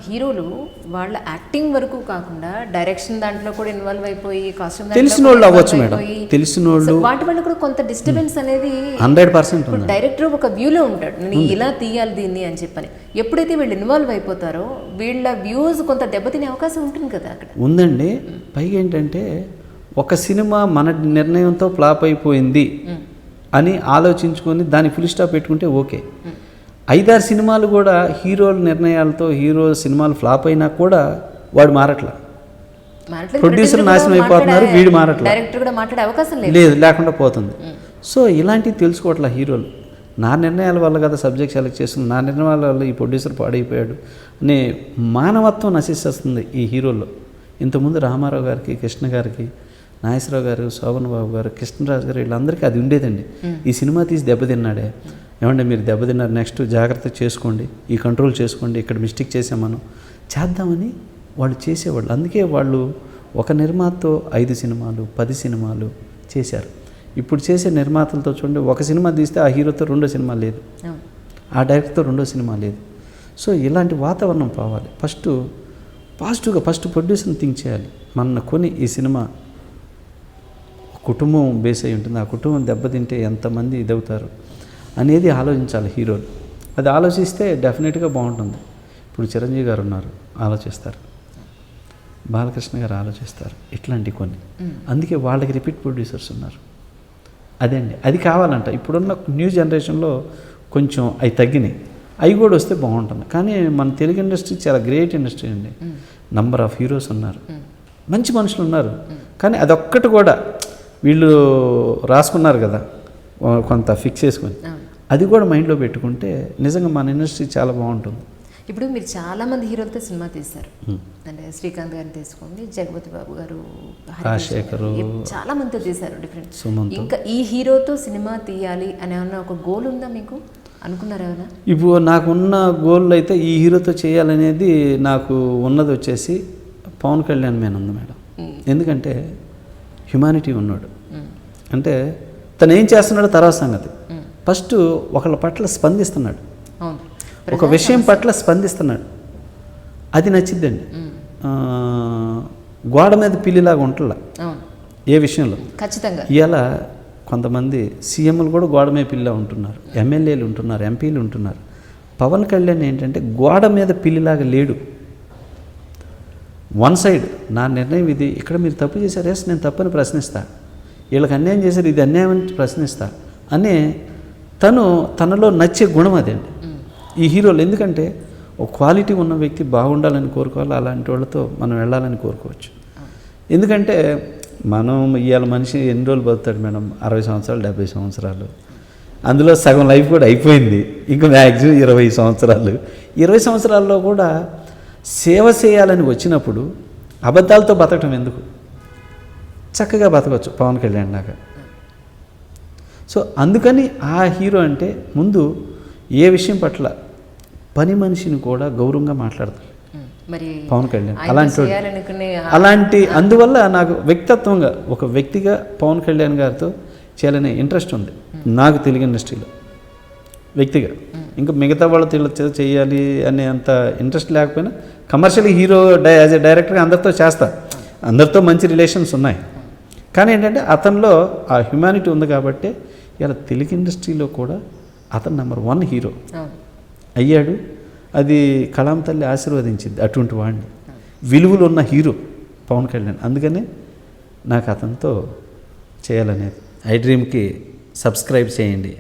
హీరోలు వాళ్ళ యాక్టింగ్ వరకు కాకుండా డైరెక్షన్ దాంట్లో కూడా ఇన్వాల్వ్ అయిపోయి కాస్ట్యూమ్ తెలిసిన వాళ్ళు అవ్వచ్చు మేడం, తెలిసిన వాళ్ళు వాటి వల్ల కూడా కొంత డిస్టర్బెన్స్ అనేది 100% ఉంది. డైరెక్టర్ ఒక వ్యూలో ఉంటాడు, నేను ఇలా తీయాలి దీన్ని అని చెప్పని. ఎప్పుడైతే వీళ్ళు ఇన్వాల్వ్ అయిపోతారో వీళ్ళ వ్యూస్ కొంత దెబ్బతినే అవకాశం ఉంటుంది కదా అక్కడ. ఉందండి. పైగా ఏంటంటే ఒక సినిమా మన నిర్ణయంతో ఫ్లాప్ అయిపోయింది అని ఆలోచించుకొని దాన్ని ఫుల్ స్టాప్ పెట్టుకుంటే ఓకే. 5-6 సినిమాలు కూడా హీరోల నిర్ణయాలతో హీరో సినిమాలు ఫ్లాప్ అయినా కూడా వాడు మారట్లా. ప్రొడ్యూసర్ నాశనం అయిపోతున్నారు, వీడు మారట్లా, డైరెక్టర్ కూడా మాట్లాడే అవకాశం లేదు, లేకుండా పోతుంది. సో ఇలాంటివి తెలుసుకోవట్లా హీరోలు. నా నిర్ణయాల వల్ల కదా సబ్జెక్ట్ సెలెక్ట్ చేస్తుంది, నా నిర్ణయాల వల్ల ఈ ప్రొడ్యూసర్ పాడైపోయాడు అనే మానవత్వం నశిస్తుంది ఈ హీరోల్లో. ఇంతకుముందు రామారావు గారికి, కృష్ణ గారికి, నాగేశ్వరరావు గారు, శోభన్ బాబు గారు, కృష్ణరాజు గారు, వీళ్ళందరికీ అది ఉండేదండి. ఈ సినిమా తీసి దెబ్బతిన్నాడే, ఏమంటే మీరు దెబ్బతిన్నారు, నెక్స్ట్ జాగ్రత్త చేసుకోండి, ఈ కంట్రోల్ చేసుకోండి, ఇక్కడ మిస్టేక్ చేసాం మనం చేద్దామని వాళ్ళు చేసేవాళ్ళు. అందుకే వాళ్ళు ఒక నిర్మాతతో 5 సినిమాలు 10 సినిమాలు చేశారు. ఇప్పుడు చేసే నిర్మాతలతో చూడండి, ఒక సినిమా తీస్తే ఆ హీరోతో 2వ సినిమా లేదు, ఆ డైరెక్టర్తో 2వ సినిమా లేదు. సో ఇలాంటి వాతావరణం పోవాలి. పాజిటివ్గా ప్రొడ్యూసర్ని థింక్ చేయాలి. మన కొని ఈ సినిమా కుటుంబం బేస్ అయి ఉంటుంది, ఆ కుటుంబం దెబ్బతింటే ఎంతమంది ఇదవుతారు అనేది ఆలోచించాలి హీరోలు. అది ఆలోచిస్తే డెఫినెట్గా బాగుంటుంది. ఇప్పుడు చిరంజీవి గారు ఉన్నారు, ఆలోచిస్తారు, బాలకృష్ణ గారు ఆలోచిస్తారు, ఇట్లాంటి కొన్ని. అందుకే వాళ్ళకి రిపీట్ ప్రొడ్యూసర్స్ ఉన్నారు. అదే అండి, అది కావాలంట. ఇప్పుడున్న న్యూ జనరేషన్లో కొంచెం అవి తగ్గినాయి, అవి కూడా వస్తే బాగుంటుంది. కానీ మన తెలుగు ఇండస్ట్రీ చాలా గ్రేట్ ఇండస్ట్రీ అండి. నంబర్ ఆఫ్ హీరోస్ ఉన్నారు, మంచి మనుషులు ఉన్నారు. కానీ అదొక్కటి కూడా వీళ్ళు రాసుకున్నారు కదా కొంత ఫిక్స్ చేసుకొని, అది కూడా మైండ్లో పెట్టుకుంటే నిజంగా మన ఇండస్ట్రీ చాలా బాగుంటుంది. ఇప్పుడు మీరు చాలామంది హీరోలతో సినిమా తీశారు, అంటే శ్రీకాంత్ గారిని తీసుకోండి, జగపతి బాబు గారు, రాజశేఖరు, చాలా మందితో తీశారు డిఫరెంట్. సుమంత్. ఇంకా ఈ హీరోతో సినిమా తీయాలి అని ఏమన్నా ఒక గోల్ ఉందా మీకు, అనుకున్నారా ఏమైనా? ఇప్పుడు నాకున్న గోల్ అయితే ఈ హీరోతో చేయాలనేది నాకు ఉన్నది వచ్చేసి పవన్ కళ్యాణ్ మీద ఉంది మేడం. ఎందుకంటే హ్యుమానిటీ ఉన్నాడు, అంటే తను ఏం చేస్తున్నాడో తర్వాత సంగతి. ఫస్ట్ ఒకళ్ళ పట్ల స్పందిస్తున్నాడు, ఒక విషయం పట్ల స్పందిస్తున్నాడు, అది నచ్చిద్దండి. గోడ మీద పిల్లిలాగా ఉంటుందా ఏ విషయంలో ఖచ్చితంగా. ఇలా కొంతమంది సీఎంలు కూడా గోడ మీద పిల్లిలా ఉంటున్నారు, ఎమ్మెల్యేలు ఉంటున్నారు, ఎంపీలు ఉంటున్నారు. పవన్ కళ్యాణ్ ఏంటంటే గోడ మీద పిల్లిలాగా లేడు. వన్ సైడ్ నా నిర్ణయం ఇది, ఇక్కడ మీరు తప్పు చేశారు, ఎస్ నేను తప్పని ప్రశ్నిస్తా, వీళ్ళకి అన్యాయం చేశారు, ఇది అన్యాయం అని ప్రశ్నిస్తా అనే తనలో నచ్చే గుణం అదండి ఈ హీరోలు. ఎందుకంటే ఒక క్వాలిటీ ఉన్న వ్యక్తి బాగుండాలని కోరుకోవాలి, అలాంటి వాళ్ళతో మనం వెళ్ళాలని కోరుకోవచ్చు. ఎందుకంటే మనం ఇవాళ మనిషి ఎన్ని రోజులు బతుకుతాడు మేడం, 60 సంవత్సరాలు 70 సంవత్సరాలు, అందులో సగం లైఫ్ కూడా అయిపోయింది, ఇంకా మ్యాక్సిమం 20 సంవత్సరాలు. 20 సంవత్సరాల్లో కూడా సేవ చేయాలని వచ్చినప్పుడు అబద్ధాలతో బతకటం ఎందుకు, చక్కగా బతకవచ్చు పవన్ కళ్యాణ్ లాగా. సో అందుకని ఆ హీరో అంటే ముందు ఏ విషయం పట్ల పని మనిషిని కూడా గౌరవంగా మాట్లాడతారు పవన్ కళ్యాణ్. అలాంటి అందువల్ల నాకు వ్యక్తిత్వంగా ఒక వ్యక్తిగా పవన్ కళ్యాణ్ గారితో చేయాలనే ఇంట్రెస్ట్ ఉంది నాకు తెలుగు ఇండస్ట్రీలో వ్యక్తిగా. ఇంకా మిగతా వాళ్ళతో చేయాలి అనే అంత ఇంట్రెస్ట్ లేకపోయినా కమర్షియల్ హీరో యాజ్ ఏ డైరెక్టర్గా అందరితో చేస్తా, అందరితో మంచి రిలేషన్స్ ఉన్నాయి. కానీ ఏంటంటే అతనిలో ఆ హ్యుమానిటీ ఉంది కాబట్టి ఇలా తెలుగు ఇండస్ట్రీలో కూడా అతను నెంబర్ 1 హీరో అయ్యాడు. అది కళాం తల్లి ఆశీర్వదించింది అటువంటి వాడిని, విలువలు ఉన్న హీరో పవన్ కళ్యాణ్. అందుకనే నాకు అతనితో చేయాలనేది. ఐ డ్రీమ్కి సబ్స్క్రైబ్ చేయండి.